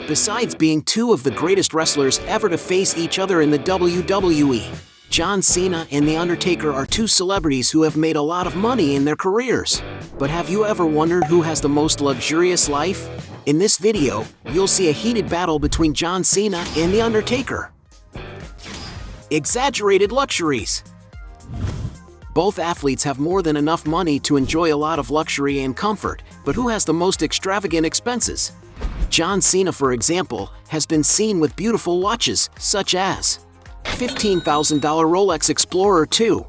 Besides being two of the greatest wrestlers ever to face each other in the WWE, John Cena and The Undertaker are two celebrities who have made a lot of money in their careers. But have you ever wondered who has the most luxurious life? In this video, you'll see a heated battle between John Cena and The Undertaker. Exaggerated luxuries. Both athletes have more than enough money to enjoy a lot of luxury and comfort, but who has the most extravagant expenses? John Cena, for example, has been seen with beautiful watches such as $15,000 Rolex Explorer 2,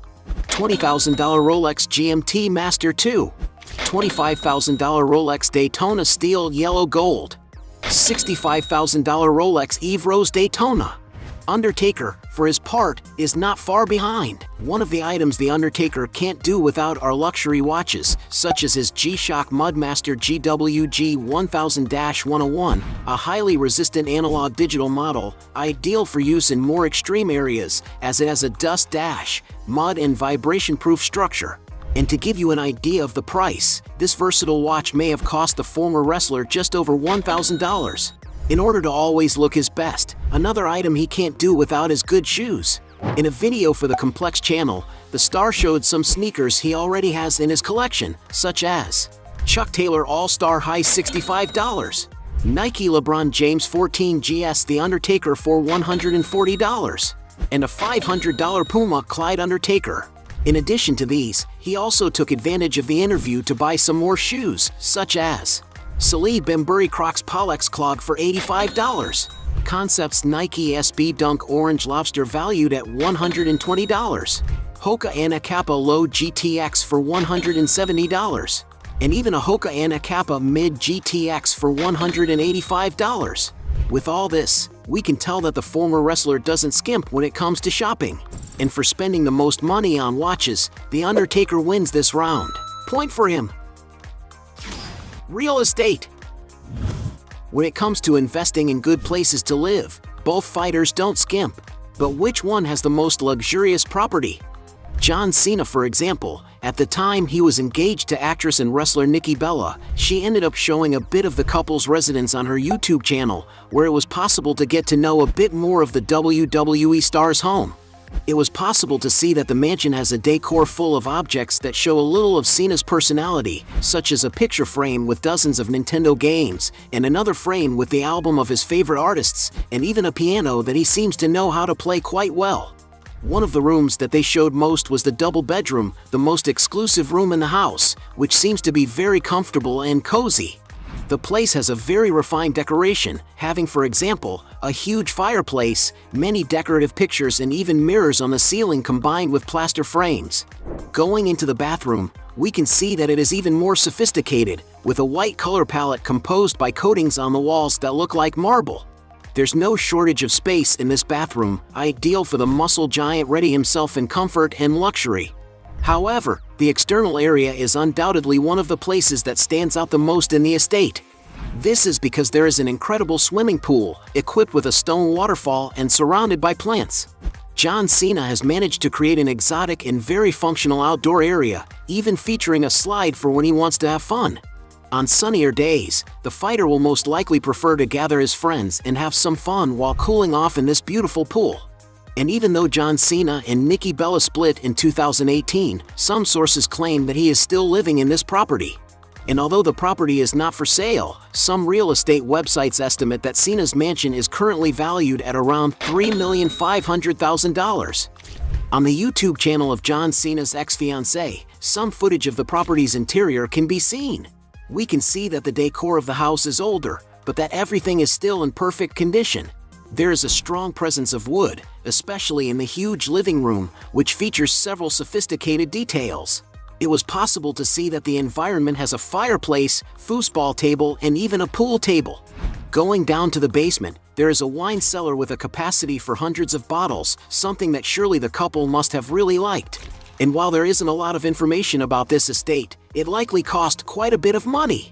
$20,000 Rolex GMT Master 2, $25,000 Rolex Daytona Steel Yellow Gold, $65,000 Rolex Eve Rose Daytona. Undertaker, for his part, is not far behind. One of the items The Undertaker can't do without are luxury watches, such as his G-Shock Mudmaster GWG 1000-101, a highly resistant analog digital model, ideal for use in more extreme areas, as it has a dust dash, mud and vibration-proof structure. And to give you an idea of the price, this versatile watch may have cost the former wrestler just over $1,000. In order to always look his best, another item he can't do without is good shoes. In a video for the Complex channel, the star showed some sneakers he already has in his collection, such as Chuck Taylor All-Star High $65, Nike LeBron James 14 GS The Undertaker for $140, and a $500 Puma Clyde Undertaker. In addition to these, he also took advantage of the interview to buy some more shoes, such as Salid Bembury Crocs Pollex Clog for $85, Concepts Nike SB Dunk Orange Lobster valued at $120, Hoka Ana Kappa Low GTX for $170, and even a Hoka Ana Kappa Mid GTX for $185. With all this, we can tell that the former wrestler doesn't skimp when it comes to shopping. And for spending the most money on watches, The Undertaker wins this round. Point for him. Real estate. When it comes to investing in good places to live, both fighters don't skimp. But which one has the most luxurious property? John Cena, for example, at the time he was engaged to actress and wrestler Nikki Bella, she ended up showing a bit of the couple's residence on her YouTube channel, where it was possible to get to know a bit more of the WWE star's home. It was possible to see that the mansion has a decor full of objects that show a little of Cena's personality, such as a picture frame with dozens of Nintendo games, and another frame with the album of his favorite artists, and even a piano that he seems to know how to play quite well. One of the rooms that they showed most was the double bedroom, the most exclusive room in the house, which seems to be very comfortable and cozy. The place has a very refined decoration, having, for example, a huge fireplace, many decorative pictures and even mirrors on the ceiling combined with plaster frames. Going into the bathroom, we can see that it is even more sophisticated, with a white color palette composed by coatings on the walls that look like marble. There's no shortage of space in this bathroom, ideal for the muscle giant ready himself in comfort and luxury. However, the external area is undoubtedly one of the places that stands out the most in the estate. This is because there is an incredible swimming pool, equipped with a stone waterfall and surrounded by plants. John Cena has managed to create an exotic and very functional outdoor area, even featuring a slide for when he wants to have fun. On sunnier days, the fighter will most likely prefer to gather his friends and have some fun while cooling off in this beautiful pool. And even though John Cena and Nikki Bella split in 2018, some sources claim that he is still living in this property. And although the property is not for sale, some real estate websites estimate that Cena's mansion is currently valued at around $3,500,000. On the YouTube channel of John Cena's ex-fiancée, some footage of the property's interior can be seen. We can see that the decor of the house is older, but that everything is still in perfect condition. There is a strong presence of wood, especially in the huge living room, which features several sophisticated details. It was possible to see that the environment has a fireplace, foosball table, and even a pool table. Going down to the basement, there is a wine cellar with a capacity for hundreds of bottles, something that surely the couple must have really liked. And while there isn't a lot of information about this estate, it likely cost quite a bit of money.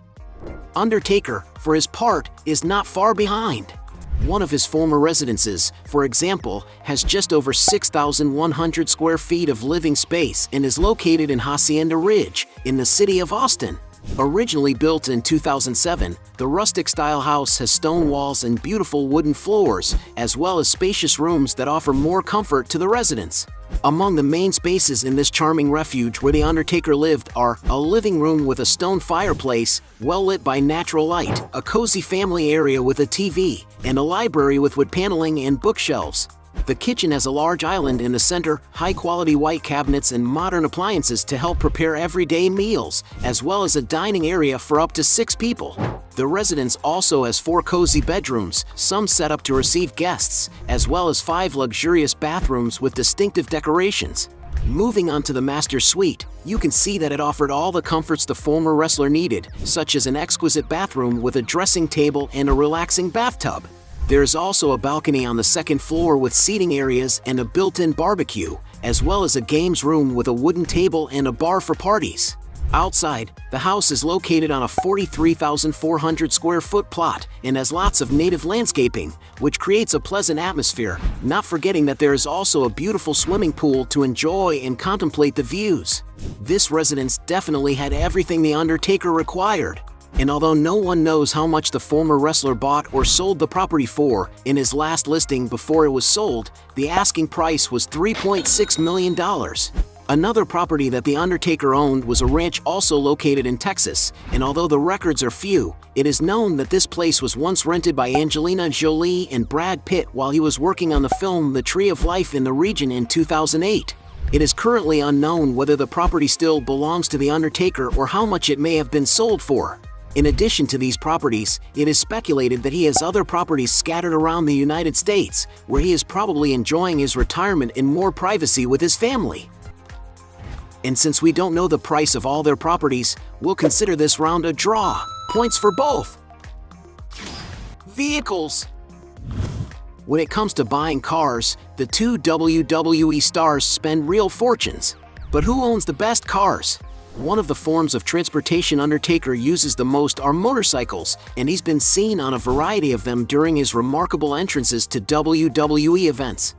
Undertaker, for his part, is not far behind. One of his former residences, for example, has just over 6,100 square feet of living space and is located in Hacienda Ridge, in the city of Austin. Originally built in 2007, the rustic-style house has stone walls and beautiful wooden floors, as well as spacious rooms that offer more comfort to the residents. Among the main spaces in this charming refuge where The Undertaker lived are a living room with a stone fireplace, well lit by natural light, a cozy family area with a TV, and a library with wood paneling and bookshelves. The kitchen has a large island in the center, high-quality white cabinets and modern appliances to help prepare everyday meals, as well as a dining area for up to 6 people. The residence also has 4 cozy bedrooms, some set up to receive guests, as well as 5 luxurious bathrooms with distinctive decorations. Moving on to the master suite, you can see that it offered all the comforts the former wrestler needed, such as an exquisite bathroom with a dressing table and a relaxing bathtub. There is also a balcony on the second floor with seating areas and a built-in barbecue, as well as a games room with a wooden table and a bar for parties. Outside, the house is located on a 43,400 square foot plot and has lots of native landscaping, which creates a pleasant atmosphere, not forgetting that there is also a beautiful swimming pool to enjoy and contemplate the views. This residence definitely had everything The Undertaker required. And although no one knows how much the former wrestler bought or sold the property for, in his last listing before it was sold, the asking price was $3.6 million. Another property that The Undertaker owned was a ranch also located in Texas, and although the records are few, it is known that this place was once rented by Angelina Jolie and Brad Pitt while he was working on the film The Tree of Life in the region in 2008. It is currently unknown whether the property still belongs to The Undertaker or how much it may have been sold for. In addition to these properties, it is speculated that he has other properties scattered around the United States, where he is probably enjoying his retirement in more privacy with his family. And since we don't know the price of all their properties, we'll consider this round a draw. Points for both. Vehicles. When it comes to buying cars, the 2 WWE stars spend real fortunes. But who owns the best cars? One of the forms of transportation Undertaker uses the most are motorcycles, and he's been seen on a variety of them during his remarkable entrances to WWE events.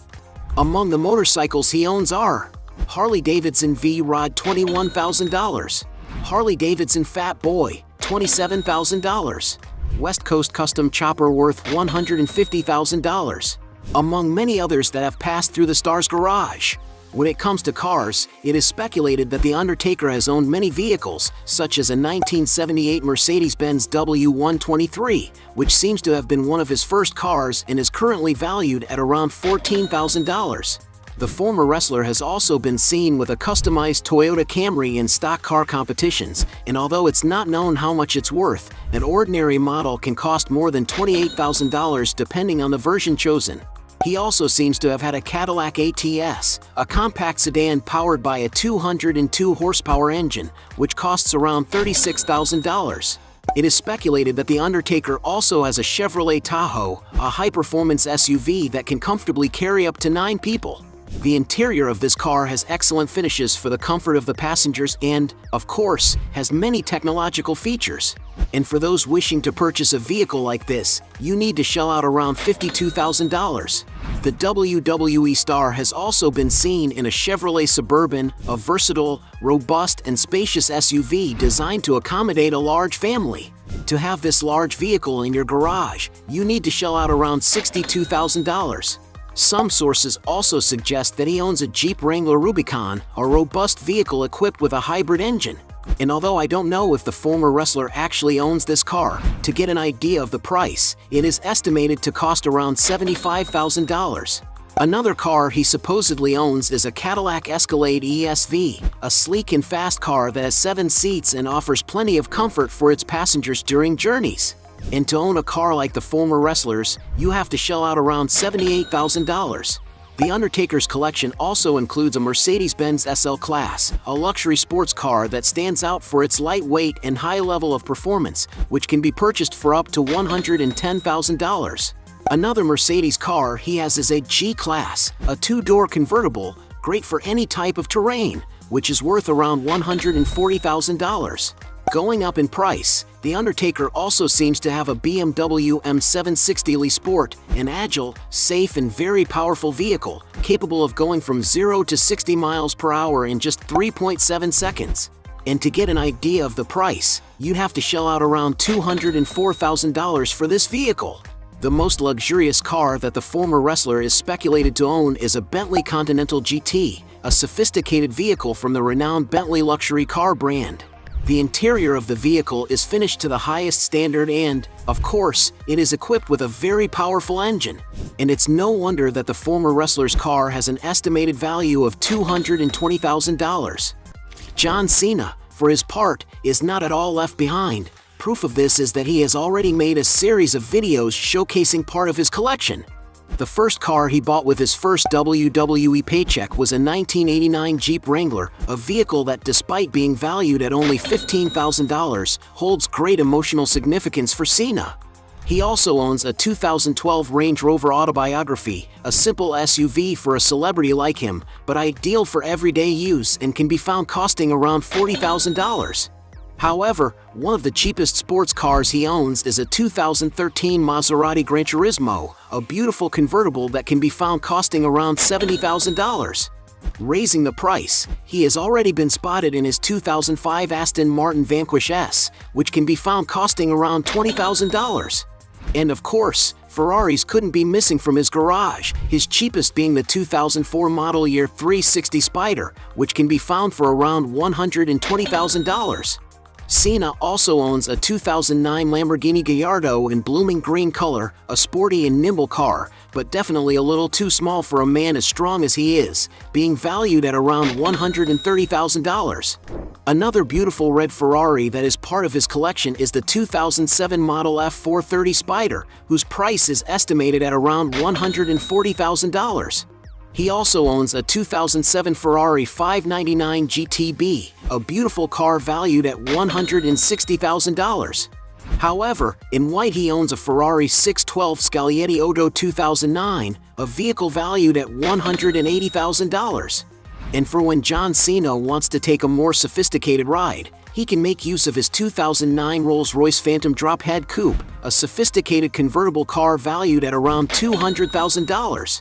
Among the motorcycles he owns are Harley-Davidson V-Rod $21,000, Harley-Davidson Fat Boy $27,000, West Coast Custom Chopper worth $150,000, among many others that have passed through the star's garage. When it comes to cars, it is speculated that The Undertaker has owned many vehicles, such as a 1978 Mercedes-Benz W123, which seems to have been one of his first cars and is currently valued at around $14,000. The former wrestler has also been seen with a customized Toyota Camry in stock car competitions, and although it's not known how much it's worth, an ordinary model can cost more than $28,000 depending on the version chosen. He also seems to have had a Cadillac ATS, a compact sedan powered by a 202 horsepower engine, which costs around $36,000. It is speculated that The Undertaker also has a Chevrolet Tahoe, a high-performance SUV that can comfortably carry up to 9 people. The interior of this car has excellent finishes for the comfort of the passengers and, of course, has many technological features. And for those wishing to purchase a vehicle like this, you need to shell out around $52,000. The WWE star has also been seen in a Chevrolet Suburban, a versatile, robust, and spacious SUV designed to accommodate a large family. To have this large vehicle in your garage, you need to shell out around $62,000. Some sources also suggest that he owns a Jeep Wrangler Rubicon, a robust vehicle equipped with a hybrid engine. And although I don't know if the former wrestler actually owns this car, to get an idea of the price, it is estimated to cost around $75,000. Another car he supposedly owns is a Cadillac Escalade ESV, a sleek and fast car that has 7 seats and offers plenty of comfort for its passengers during journeys. And to own a car like the former wrestlers, you have to shell out around $78,000. The Undertaker's collection also includes a Mercedes-Benz SL Class, a luxury sports car that stands out for its lightweight and high level of performance, which can be purchased for up to $110,000. Another Mercedes car he has is a G-Class, a 2-door convertible, great for any type of terrain, which is worth around $140,000. Going up in price, The Undertaker also seems to have a BMW M760 Le Sport, an agile, safe and very powerful vehicle, capable of going from 0 to 60 miles per hour in just 3.7 seconds. And to get an idea of the price, you'd have to shell out around $204,000 for this vehicle. The most luxurious car that the former wrestler is speculated to own is a Bentley Continental GT, a sophisticated vehicle from the renowned Bentley luxury car brand. The interior of the vehicle is finished to the highest standard and, of course, it is equipped with a very powerful engine. And it's no wonder that the former wrestler's car has an estimated value of $220,000. John Cena, for his part, is not at all left behind. Proof of this is that he has already made a series of videos showcasing part of his collection. The first car he bought with his first WWE paycheck was a 1989 Jeep Wrangler, a vehicle that, despite being valued at only $15,000, holds great emotional significance for Cena. He also owns a 2012 Range Rover Autobiography, a simple SUV for a celebrity like him, but ideal for everyday use and can be found costing around $40,000. However, one of the cheapest sports cars he owns is a 2013 Maserati Gran Turismo, a beautiful convertible that can be found costing around $70,000. Raising the price, he has already been spotted in his 2005 Aston Martin Vanquish S, which can be found costing around $20,000. And of course, Ferraris couldn't be missing from his garage, his cheapest being the 2004 model year 360 Spider, which can be found for around $120,000. Cena also owns a 2009 Lamborghini Gallardo in blooming green color, a sporty and nimble car, but definitely a little too small for a man as strong as he is, being valued at around $130,000. Another beautiful red Ferrari that is part of his collection is the 2007 model F430 Spider, whose price is estimated at around $140,000. He also owns a 2007 Ferrari 599 GTB, a beautiful car valued at $160,000. However, in white he owns a Ferrari 612 Scaglietti Odo 2009, a vehicle valued at $180,000. And for when John Cena wants to take a more sophisticated ride, he can make use of his 2009 Rolls-Royce Phantom Drophead Coupe, a sophisticated convertible car valued at around $200,000.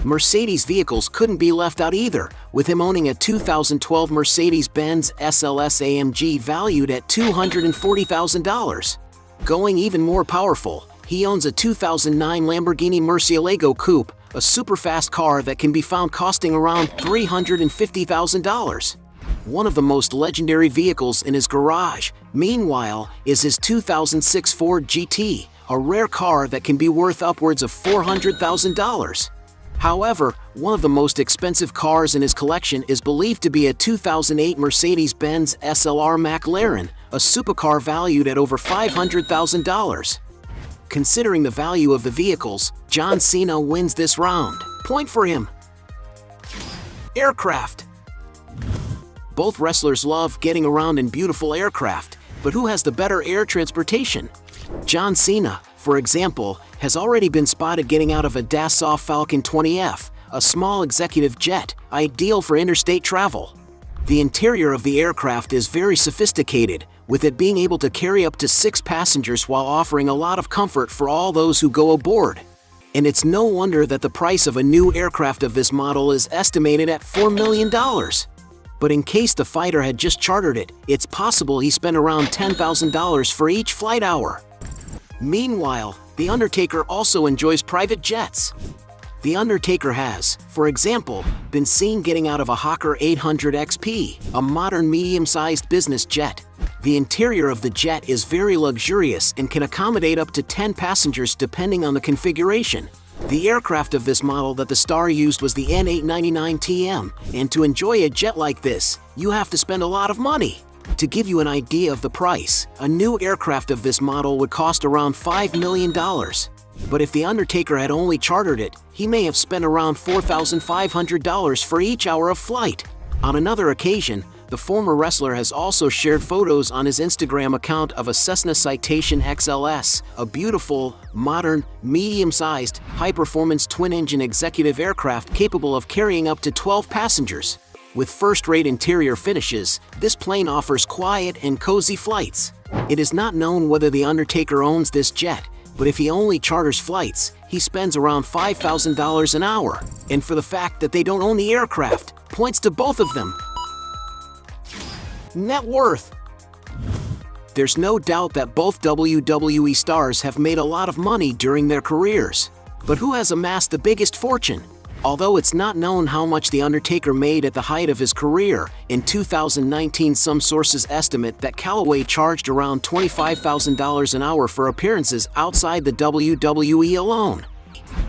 Mercedes vehicles couldn't be left out either, with him owning a 2012 Mercedes-Benz SLS AMG valued at $240,000. Going even more powerful, he owns a 2009 Lamborghini Murcielago Coupe, a super-fast car that can be found costing around $350,000. One of the most legendary vehicles in his garage, meanwhile, is his 2006 Ford GT, a rare car that can be worth upwards of $400,000. However, one of the most expensive cars in his collection is believed to be a 2008 Mercedes-Benz SLR McLaren, a supercar valued at over $500,000. Considering the value of the vehicles, John Cena wins this round. Point for him. Aircraft. Both wrestlers love getting around in beautiful aircraft, but who has the better air transportation? John Cena, for example, has already been spotted getting out of a Dassault Falcon 20F, a small executive jet, ideal for interstate travel. The interior of the aircraft is very sophisticated, with it being able to carry up to 6 passengers while offering a lot of comfort for all those who go aboard. And it's no wonder that the price of a new aircraft of this model is estimated at $4 million. But in case the fighter had just chartered it, it's possible he spent around $10,000 for each flight hour. Meanwhile, The Undertaker also enjoys private jets. The Undertaker has, for example, been seen getting out of a Hawker 800 XP, a modern medium-sized business jet. The interior of the jet is very luxurious and can accommodate up to 10 passengers depending on the configuration. The aircraft of this model that the star used was the N899TM, and to enjoy a jet like this, you have to spend a lot of money. To give you an idea of the price, a new aircraft of this model would cost around $5 million. But if The Undertaker had only chartered it, he may have spent around $4,500 for each hour of flight. On another occasion, the former wrestler has also shared photos on his Instagram account of a Cessna Citation XLS, a beautiful, modern, medium-sized, high-performance twin-engine executive aircraft capable of carrying up to 12 passengers. With first-rate interior finishes, this plane offers quiet and cozy flights. It is not known whether The Undertaker owns this jet, but if he only charters flights, he spends around $5,000 an hour. And for the fact that they don't own the aircraft, points to both of them. Net worth. There's no doubt that both WWE stars have made a lot of money during their careers. But who has amassed the biggest fortune? Although it's not known how much The Undertaker made at the height of his career, in 2019 some sources estimate that Calloway charged around $25,000 an hour for appearances outside the WWE alone.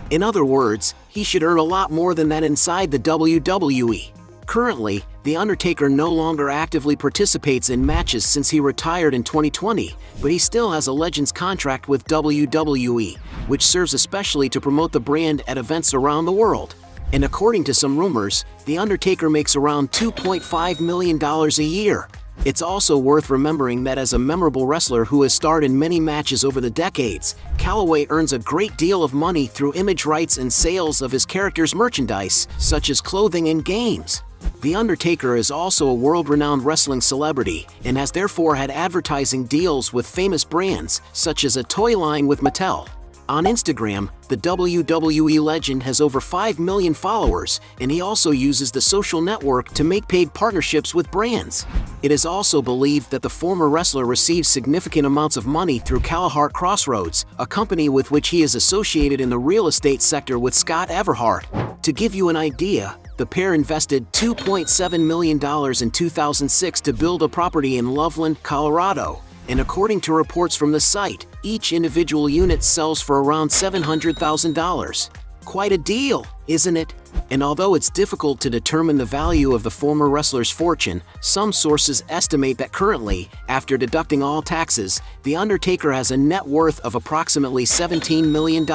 In other words, he should earn a lot more than that inside the WWE. Currently, The Undertaker no longer actively participates in matches since he retired in 2020, but he still has a Legends contract with WWE, which serves especially to promote the brand at events around the world. And according to some rumors, The Undertaker makes around $2.5 million a year. It's also worth remembering that as a memorable wrestler who has starred in many matches over the decades, Calloway earns a great deal of money through image rights and sales of his character's merchandise, such as clothing and games. The Undertaker is also a world-renowned wrestling celebrity and has therefore had advertising deals with famous brands, such as a toy line with Mattel. On Instagram, the WWE legend has over 5 million followers, and he also uses the social network to make paid partnerships with brands. It is also believed that the former wrestler receives significant amounts of money through Callahart Crossroads, a company with which he is associated in the real estate sector with Scott Everhart. To give you an idea, the pair invested $2.7 million in 2006 to build a property in Loveland, Colorado. And according to reports from the site, each individual unit sells for around $700,000. Quite a deal, isn't it? And although it's difficult to determine the value of the former wrestler's fortune, some sources estimate that currently, after deducting all taxes, The Undertaker has a net worth of approximately $17 million.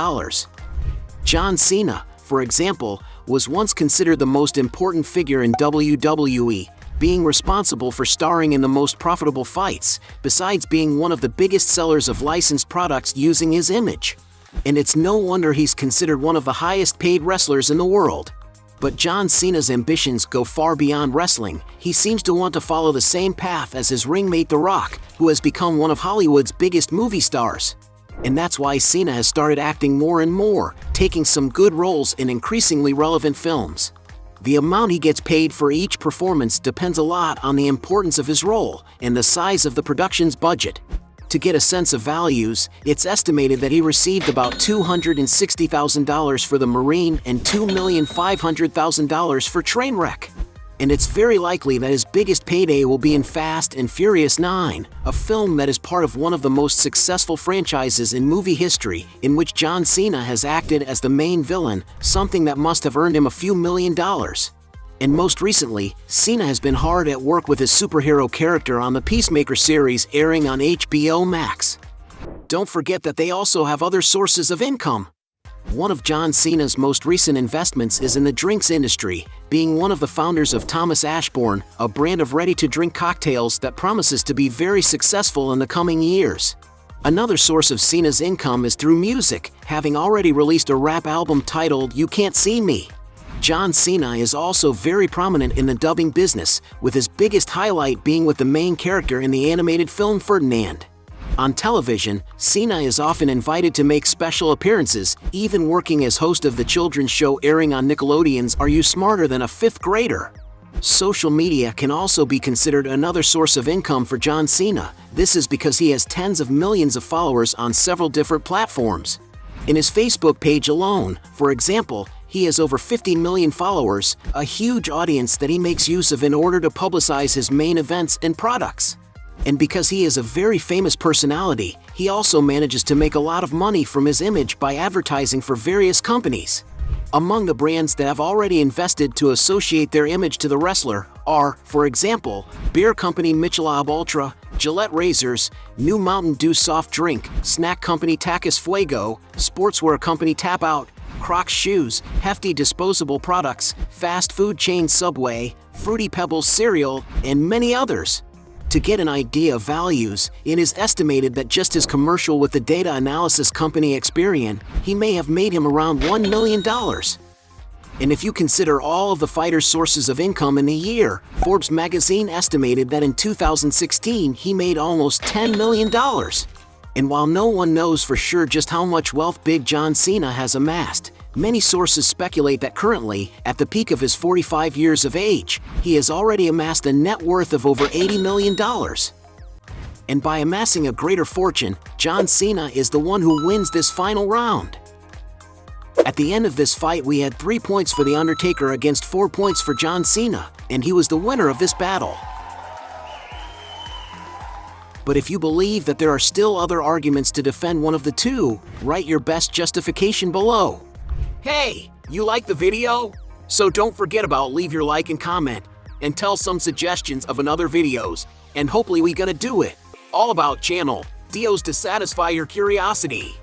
John Cena, for example, was once considered the most important figure in WWE, being responsible for starring in the most profitable fights, besides being one of the biggest sellers of licensed products using his image. And it's no wonder he's considered one of the highest paid wrestlers in the world. But John Cena's ambitions go far beyond wrestling. He seems to want to follow the same path as his ringmate The Rock, who has become one of Hollywood's biggest movie stars. And that's why Cena has started acting more and more, taking some good roles in increasingly relevant films. The amount he gets paid for each performance depends a lot on the importance of his role and the size of the production's budget. To get a sense of values, it's estimated that he received about $260,000 for The Marine and $2,500,000 for Trainwreck. And it's very likely that his biggest payday will be in Fast and Furious 9, a film that is part of one of the most successful franchises in movie history, in which John Cena has acted as the main villain, something that must have earned him a few $1,000,000. And most recently, Cena has been hard at work with his superhero character on the Peacemaker series airing on HBO Max. Don't forget that they also have other sources of income. One of John Cena's most recent investments is in the drinks industry, being one of the founders of Thomas Ashbourne, a brand of ready-to-drink cocktails that promises to be very successful in the coming years. Another source of Cena's income is through music, having already released a rap album titled You Can't See Me. John Cena is also very prominent in the dubbing business, with his biggest highlight being with the main character in the animated film Ferdinand. On television, Cena is often invited to make special appearances, even working as host of the children's show airing on Nickelodeon's Are You Smarter Than a Fifth Grader? Social media can also be considered another source of income for John Cena. This is because he has tens of millions of followers on several different platforms. In his Facebook page alone, for example, he has over 50 million followers, a huge audience that he makes use of in order to publicize his main events and products. And because he is a very famous personality, he also manages to make a lot of money from his image by advertising for various companies. Among the brands that have already invested to associate their image to the wrestler are, for example, beer company Michelob Ultra, Gillette Razors, New Mountain Dew soft drink, snack company Tacos Fuego, sportswear company Tap Out, Crocs shoes, Hefty disposable products, fast food chain Subway, Fruity Pebbles cereal, and many others. To get an idea of values, it is estimated that just his commercial with the data analysis company Experian, he may have made him around $1 million. And if you consider all of the fighter's sources of income in a year, Forbes magazine estimated that in 2016 he made almost $10 million. And while no one knows for sure just how much wealth Big John Cena has amassed, Many sources speculate that currently, at the peak of his 45 years of age, he has already amassed a net worth of over $80 million. And by amassing a greater fortune, John Cena is the one who wins this final round. At the end of this fight, we had 3 points for The Undertaker against 4 points for John Cena, and he was the winner of this battle. But if you believe that there are still other arguments to defend one of the two, write your best justification below. Hey, you like the video? So don't forget about leave your like and comment, and tell some suggestions of another videos, and hopefully we gonna do it. All about channel, Dios to satisfy your curiosity.